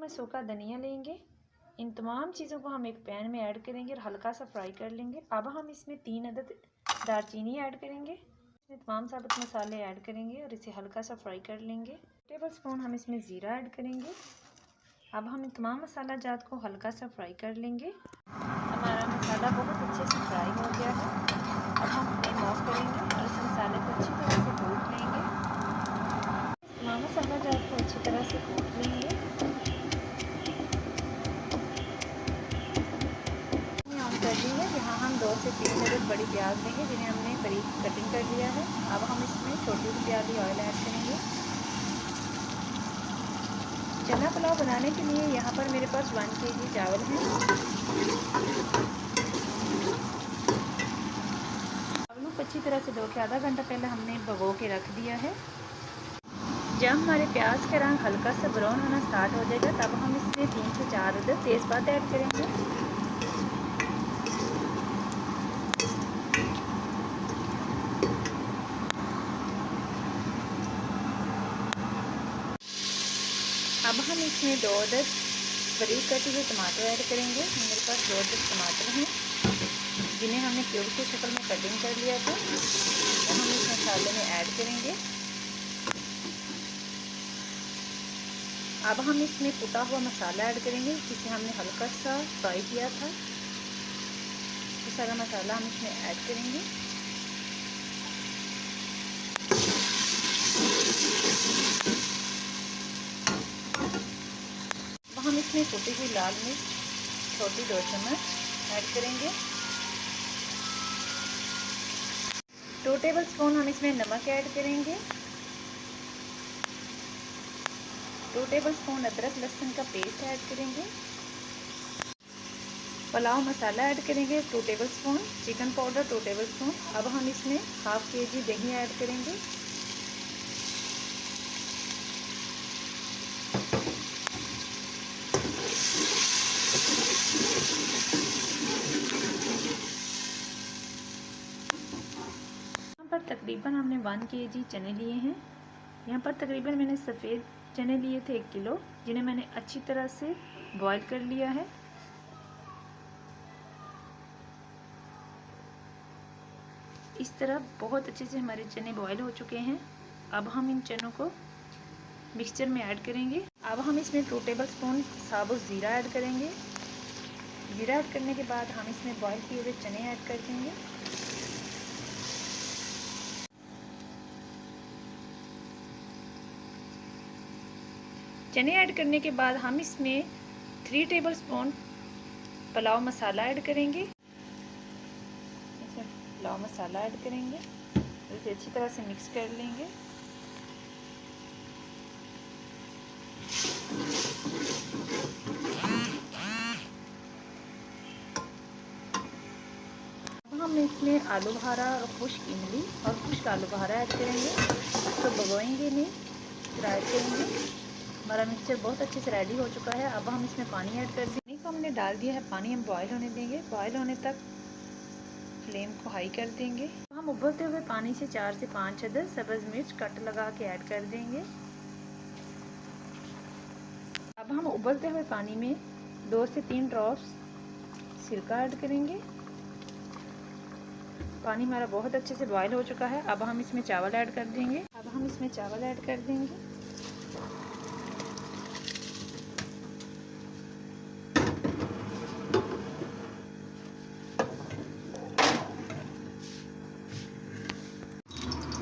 में सूखा धनिया लेंगे। इन तमाम चीज़ों को हम एक पैन में ऐड करेंगे और हल्का सा फ्राई कर लेंगे। अब हम इसमें 3 अदद दालचीनी ऐड करेंगे। इसमें तमाम साबुत मसाले ऐड करेंगे और इसे हल्का सा फ्राई कर लेंगे। टेबल स्पून हम इसमें ज़ीरा ऐड करेंगे। अब हम इन तमाम मसाला जात को हल्का सा फ्राई कर लेंगे। हमारा मसाला बहुत अच्छे से फ्राई हो गया है। अब हम फ्लेम ऑफ करेंगे और इस मसाले को अच्छी तरह से कूट लेंगे। तमाम मसाला जात को अच्छी तरह से कूट लेंगे। ऑन कर दी है। यहाँ हम 2 से 3 अदद बड़ी प्याज लेंगे जिन्हें हमने बारीक कटिंग कर लिया है। अब हम इसमें छोटी सी प्याली ऑयल ऐड करेंगे। चना पुलाव बनाने के लिए यहाँ पर मेरे पास 1 kg चावल हैं। चावलों को अच्छी तरह से धो के आधा घंटा पहले हमने भिगो के रख दिया है। जब हमारे प्याज का रंग हल्का सा ब्राउन होना स्टार्ट हो जाएगा तब हम इसमें 3 से 4 अदद तेज़पात ऐड करेंगे। अब हम इसमें 2 अदद बारीक कटे हुए टमाटर ऐड करेंगे। मेरे पास 2 अदद टमाटर हैं जिन्हें हमने क्यूब की शक्ल में कटिंग कर लिया था। वो हम इस मसाले में ऐड करेंगे। अब हम इसमें कुटा हुआ मसाला ऐड करेंगे जिसे हमने हल्का सा फ्राई किया था। ये सारा मसाला हम इसमें ऐड करेंगे। अब हम इसमें कुटी हुई लाल मिर्च छोटी 2 चम्मच ऐड करेंगे। 2 टेबल स्पून हम इसमें नमक ऐड करेंगे। 2 टेबल स्पून अदरक लहसुन का पेस्ट ऐड करेंगे। पुलाव मसाला ऐड करेंगे 2 table spoon. Chicken powder 2 table spoon. अब हम इसमें ½ kg दही ऐड करेंगे। यहाँ पर तकरीबन हमने 1 kg चने लिए हैं। यहाँ पर तकरीबन मैंने सफ़ेद चने लिए थे 1 किलो, जिन्हें मैंने अच्छी तरह से बॉईल कर लिया है। इस तरह बहुत अच्छे से हमारे चने बॉईल हो चुके हैं। अब हम इन चनों को मिक्सचर में ऐड करेंगे। अब हम इसमें 2 टेबल स्पून साबुत ज़ीरा ऐड करेंगे। ज़ीरा ऐड करने के बाद हम इसमें बॉईल किए हुए चने ऐड कर देंगे। चने ऐड करने के बाद हम इसमें 3 टेबल स्पून पुलाव मसाला ऐड करेंगे। इसमें पुलाव मसाला ऐड करेंगे, इसे अच्छी तरह से मिक्स कर लेंगे। अब हम इसमें आलू बहारा और खुश्क इमली और खुश्क आलू बहारा ऐड करेंगे। तो भगोएंगे नहीं, फ्राई करेंगे। हमारा मिक्सचर बहुत अच्छे से रेडी हो चुका है। अब हम इसमें पानी ऐड कर देंगे। पानी को हमने डाल दिया है। पानी हम बॉयल होने देंगे। बॉयल होने तक फ्लेम को हाई कर देंगे। हम उबलते हुए पानी से 4 से 5 अदद सब्ज़ मिर्च कट लगा के ऐड कर देंगे। अब हम उबलते हुए पानी में 2 से 3 ड्रॉप्स सिरका ऐड करेंगे। पानी हमारा बहुत अच्छे से बॉयल हो चुका है। अब हम इसमें चावल ऐड कर देंगे।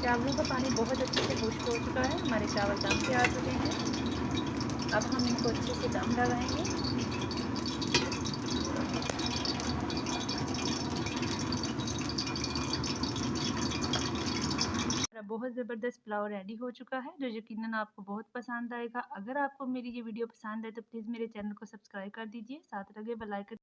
चावलों का पानी बहुत अच्छे से खुश्क हो चुका है। हमारे चावल दम पे आ चुके हैं। अब हम इनको अच्छे से दम लगाएंगे। बहुत ज़बरदस्त पुलाव रेडी हो चुका है जो यकीनन आपको बहुत पसंद आएगा। अगर आपको मेरी ये वीडियो पसंद है तो प्लीज़ मेरे चैनल को सब्सक्राइब कर दीजिए, साथ लगे बेल आइकन